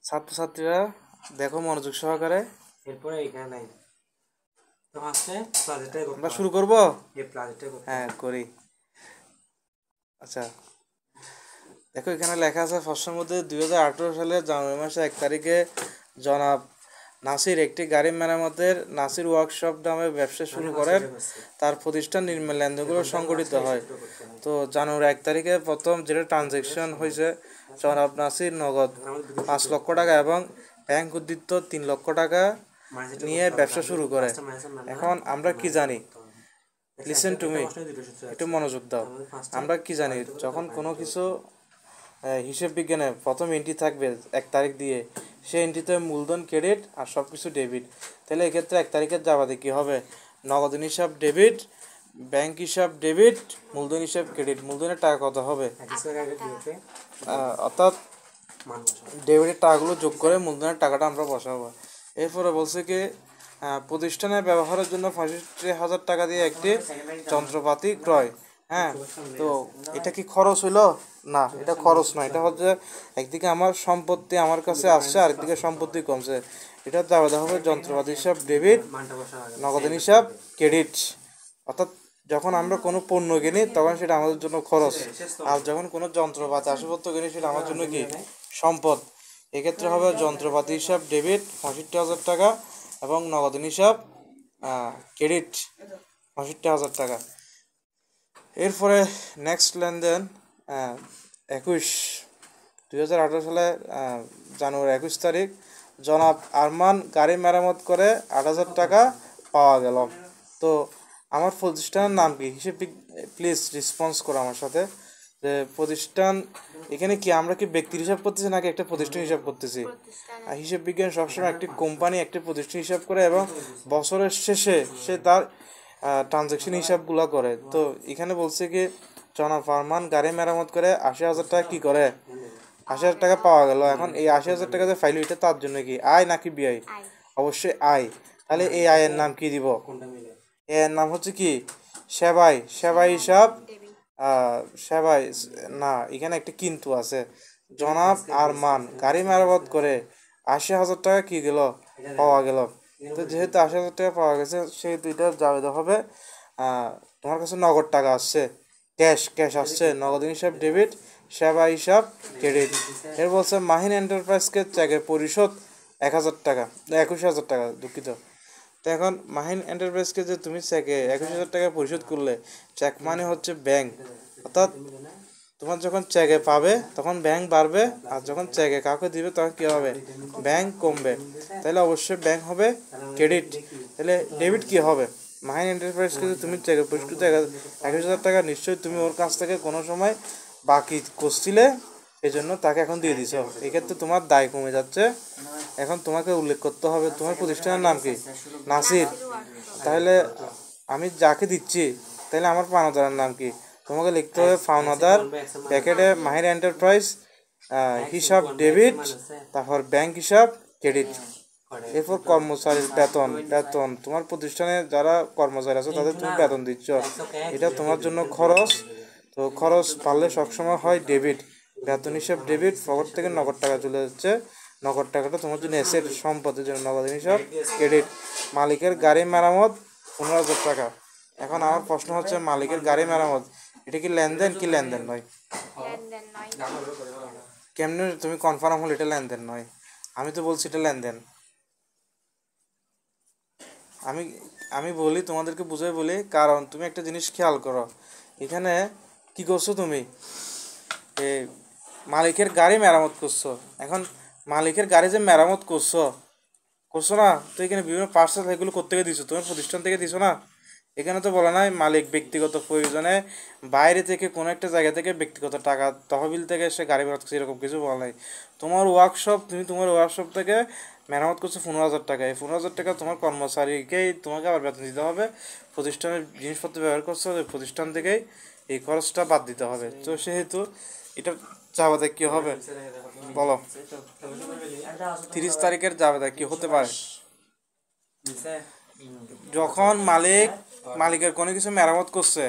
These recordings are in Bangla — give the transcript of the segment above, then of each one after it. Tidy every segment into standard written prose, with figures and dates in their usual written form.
ছাত্রছাত্রীরা দেখো মনোযোগ সহকারে। এরপরে এখানে নাই তো আসছে আমরা শুরু করব। হ্যাঁ করি। আচ্ছা দেখো এখানে লেখা আছে প্রশ্নের মধ্যে 2018 সালের জানুয়ারি মাসে 1 তারিখে জনাব নাসির একটি গাড়ি মেরামতের নাসির ওয়ার্কশপ নামে ব্যবসা শুরু করেন। তার প্রতিষ্ঠান নির্মাণ লেনদেনগুলো সংগঠিত হয়। তো জানুয়ারি 1 তারিখে প্রথম যেটা ট্রানজ্যাকশন হয়েছে, জনাব নাসির নগদ 5 লক্ষ টাকা এবং ব্যাংক উদ্ধৃত 3 লক্ষ টাকা নিয়ে ব্যবসা শুরু করে। এখন আমরা কি জানি, লিসেন টু মি, একটু মনোযোগ দাও। আমরা কি জানি, যখন কোনো কিছু হিসেব বিজ্ঞানে প্রথম এন্ট্রি থাকবে 1 তারিখ দিয়ে, সেই এন্ট্রিতে মূলধন ক্রেডিট আর সব কিছু ডেবিট। তাহলে এক্ষেত্রে 1 তারিখের যাওয়াতে কী হবে, নগদ হিসাব ডেবিট, ব্যাংক হিসাব ডেবিট, মূলধন হিসাব ক্রেডিট। মূলধনের টাকা কত হবে, অর্থাৎ ডেবিটের টাকাগুলো যোগ করে মূলধনের টাকাটা আমরা বসাবো। এরপরে বলছে কি, প্রতিষ্ঠানের ব্যবহারের জন্য 65,000 টাকা দিয়ে একটি যন্ত্রপাতি ক্রয়। হ্যাঁ, তো এটা কি খরচ হইলো? না, এটা খরচ নয়। এটা হচ্ছে একদিকে আমার সম্পত্তি আমার কাছে আসছে, আরেকদিকে সম্পত্তি কমছে। এটা দেওয়া হবে যন্ত্রপাতি হিসাব ডেবিট, নগদান হিসাব ক্রেডিট। অর্থাৎ যখন আমরা কোনো পণ্য কিনি তখন সেটা আমাদের জন্য খরচ, আর যখন কোনো যন্ত্রপাতি আসবাবপত্র কিনি সেটা আমার জন্য কি সম্পদ। এক্ষেত্রে হবে যন্ত্রপাতি হিসাব ডেবিট 65,000 টাকা এবং নগদান হিসাব ক্রেডিট 65,000 টাকা। এরপরে নেক্সট লেনদেন 2018 সালে জানুয়ারি 21 তারিখ জনাব আরমান গাড়ি মেরামত করে 8,000 টাকা পাওয়া গেল। তো আমার প্রতিষ্ঠানের নাম কি, হিসেব প্লিজ রেসপন্স করো আমার সাথে। যে প্রতিষ্ঠান এখানে কি, আমরা কি ব্যক্তির হিসাব করতেছি নাকি একটা প্রতিষ্ঠান হিসাব করতেছি? হিসেব বিজ্ঞান সবসময় একটি কোম্পানি একটি প্রতিষ্ঠান হিসাব করে এবং বছরের শেষে সে তার ট্রানজ্যাকশন হিসাবগুলো করে। তো এখানে বলছে কি, জনাব আরমান গাড়ি মেরামত করে 80,000 টাকা কি করে, 80,000 টাকা পাওয়া গেল। এখন এই 80,000 টাকা যে ফাইল, এটা তার জন্য কি আয় নাকি ব্যয়? অবশ্যই আয়। তাহলে এই আয়ের নাম কি দিব? এর নাম হচ্ছে কি সেবাই। সেবাই হিসাব সেবাই না, এখানে একটা কিন্তু আছে। জনাব আরমান গাড়ি মেরামত করে 80,000 টাকা কি গেল, পাওয়া গেল। তো যেহেতু 80,000 টাকা পাওয়া গেছে, সেই দুইটা যাবে হবে তোমার কাছে নগদ টাকা আসছে, ক্যাশ আসছে, নগদ হিসাব ডেবিট, সেবা হিসাব ক্রেডিট। এর বলছে মাহিন এন্টারপ্রাইজকে চেকের পরিশোধ 1,000 টাকা, 21,000 টাকা, দুঃখিত। তো এখন মাহিন এন্টারপ্রাইজকে যে তুমি চেকে 21,000 টাকা পরিশোধ করলে, চেক মানে হচ্ছে ব্যাংক। অর্থাৎ তোমার যখন চেকে পাবে তখন ব্যাংক বাড়বে, আর যখন চেকে কাউকে দিবে তখন কী হবে, ব্যাংক কমবে। তাহলে অবশ্যই ব্যাংক হবে ক্রেডিট। তাহলে ডেবিট কি হবে, মাহিন এন্টারপ্রাইজকে যে তুমি চেকে পরিশোধ 21,000 টাকা, নিশ্চয়ই তুমি ওর কাছ থেকে কোনো সময় বাকি করছিলে, এই জন্য তাকে এখন দিয়ে দিছ। এক্ষেত্রে তোমার দায় কমে যাচ্ছে। এখন তোমাকে উল্লেখ করতে হবে তোমার প্রতিষ্ঠানের নাম কি, নাসির। তাহলে আমি যাকে দিচ্ছি, তাহলে আমার পাওনাদারের নাম কি, তোমাকে লিখতে হবে পাওনাদার প্যাকেটে মাহির এন্টারপ্রাইজ, হিসাব ডেবিট, তারপর ব্যাংক হিসাব ক্রেডিট। এরপর কর্মচারীর বেতন। তোমার প্রতিষ্ঠানে যারা কর্মচারী আছে তাদের তুমি বেতন দিচ্ছ, এটা তোমার জন্য খরচ। তো খরচ পারলে সবসময় হয় ডেবিট, বেতন হিসাব ডেবিট, পকেট থেকে নগদ টাকা চলে যাচ্ছে, নগদ টাকাটা তোমার জন্য অ্যাসেট, সম্পদের জন্য নগদ হিসাব ক্রেডিট। মালিকের গাড়ি মেরামত 15,000 টাকা। এখন আমার প্রশ্ন হচ্ছে, মালিকের গাড়ি মেরামত এটা কি লেনদেন কি লেনদেন নয়? কেমনে তুমি কনফার্ম হলো এটা লেনদেন নয়? আমি তো বলছি এটা লেনদেন। আমি বলি, তোমাদেরকে বুঝাই বলি, কারণ তুমি একটা জিনিস খেয়াল করো। এখানে কি করছো তুমি, মালিকের গাড়ি মেরামত করছো। এখন মালিকের গাড়ি যে মেরামত করছো না, তো এখানে বিভিন্ন পার্টস এগুলো কোত্থেকে দিছো, তোমার প্রতিষ্ঠান থেকে দিছো না। এখানে তো বলা নাই মালিক ব্যক্তিগত প্রয়োজনে বাইরে থেকে কোনো একটা জায়গা থেকে ব্যক্তিগত টাকা তহবিল থেকে সে গাড়ি মেরামত করছে, এরকম কিছু বলা নাই। তোমার ওয়ার্কশপ থেকে মেরামত করছো 15,000 টাকা। এই 15,000 টাকা তোমার কর্মচারীকেই তোমাকে আবার বেতন দিতে হবে। প্রতিষ্ঠানের জিনিসপত্র ব্যবহার করছো, ওই প্রতিষ্ঠান থেকেই এই খরচটা বাদ দিতে হবে। তো সেহেতু এটা জাবেদা কি হবে বলো, 30 তারিখের জাবেদা কি হতে পারে? যখন মালিকের কোনো কিছু মেরামত করছে,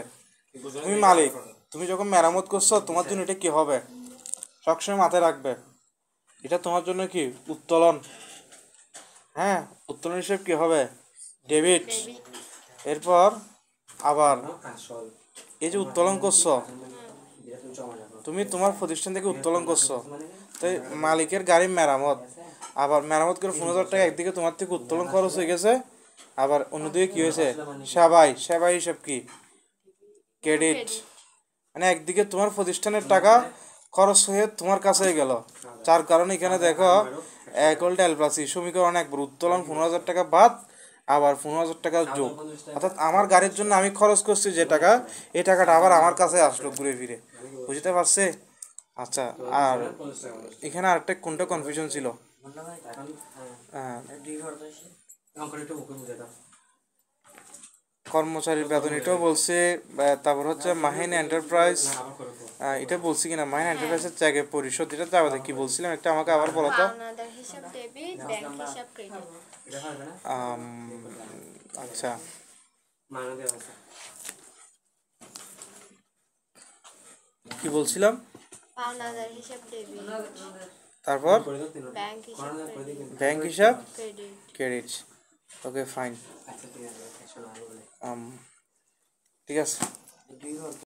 তুমি যখন মেরামত করছো, তোমার জন্য এটা কি হবে সবসময় মাথায় রাখবে, এটা তোমার জন্য কি উত্তোলন। হ্যাঁ, উত্তোলন হিসেব কি হবে? ডেবিট। এরপর আবার আসল এই যে উত্তোলন করছো, যেটা তুমি জমা রাখো তুমি তোমার প্রতিষ্ঠান থেকে উত্তোলন করছো, তাই মালিকের গাড়ি মেরামত, আবার মেরামত করে 15,000 টাকা একদিকে তোমার থেকে উত্তোলন খরচ হয়ে গেছে, আবার অন্যদিকে কি হয়েছে? সেবাই হিসাব কি? ক্রেডিট। মানে একদিকে তোমার প্রতিষ্ঠানের টাকা খরচ হয়ে তোমার কাছে গেল, যার কারণে এখানে দেখো একল ডেল প্লাসি সমীকরণ একবার উত্তোলন 15,000 টাকা বাদ, আবার 15,000 টাকা যোগ, অর্থাৎ আমার গাড়ির জন্য আমি খরচ করছি যে টাকা, এই টাকাটা আবার আমার কাছে আসলো ঘুরে ফিরে। বুঝতে পারছে? আচ্ছা, আর এখানে আরেকটা কোনটা কনফিউশন ছিল? কর্মচারীর বেতন এটাও বলছে, তারপর হচ্ছে মাহিন এন্টারপ্রাইজ, এটা বলছি কিনা, মাহিন এন্টারপ্রাইজের ত্যাগের পরিশোধ, এটা যাবে কি বলছিলাম, একটা আমাকে আবার বলো তো। পাওনাদার হিসাব ডেবিট, ব্যাংক হিসাব ক্রেডিট। আম, আচ্ছা, কি বলছিলাম? পাওনাদার হিসাব ডেবিট, তারপর ব্যাংক হিসাব ক্রেডিট, ব্যাংক হিসাব ক্রেডিট। ক্রেডিট। ওকে ফাইন, ঠিক আছে।